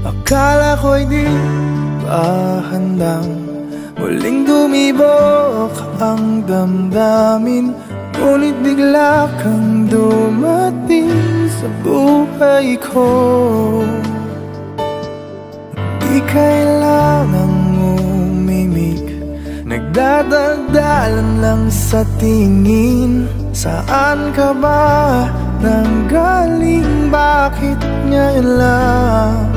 Akala ko'y di pa handang muling dumibok ang damdamin, ngunit bigla kang dumating sa buhay ko. Di kailangang umimik, nagdadaldalan lang sa tingin. Saan ka ba nanggaling? Bakit ngayon lang?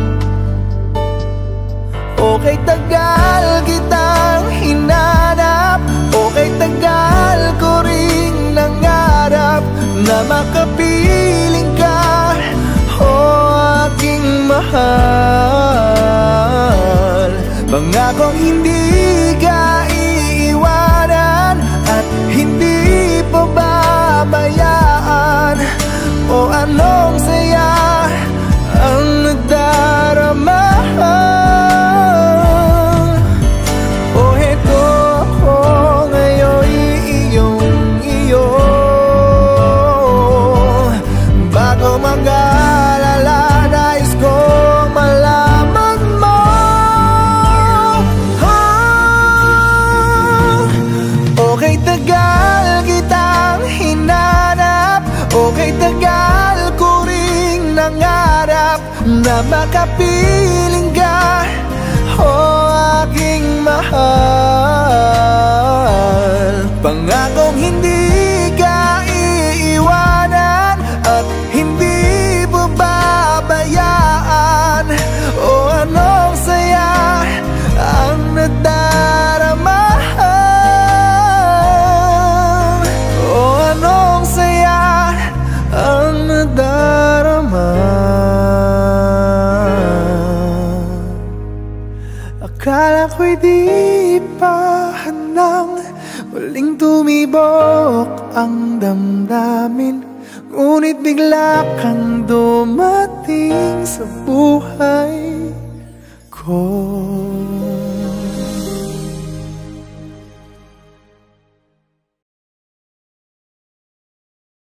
Okay, tagal kitang hinanap, okay, tagal ko ring nangarap na makapiling ka, oh aking mahal. Pangakong hindi ka iiwanan at hindi pababayaan. O anong saya ang nadarama. Mag-alala, nais kong malaman mo. Okay, tagal kitang hinanap, okay, tagal ko ring nangarap na makapiling ka, oh aking mahal. Pangakong hindi ka iiwanan at hindi babayaan. O anong saya ang nadarama. O anong saya ang nadarama. Akala ko'y di pa handang muling tumibok ang damdamin, ngunit bigla kang dumating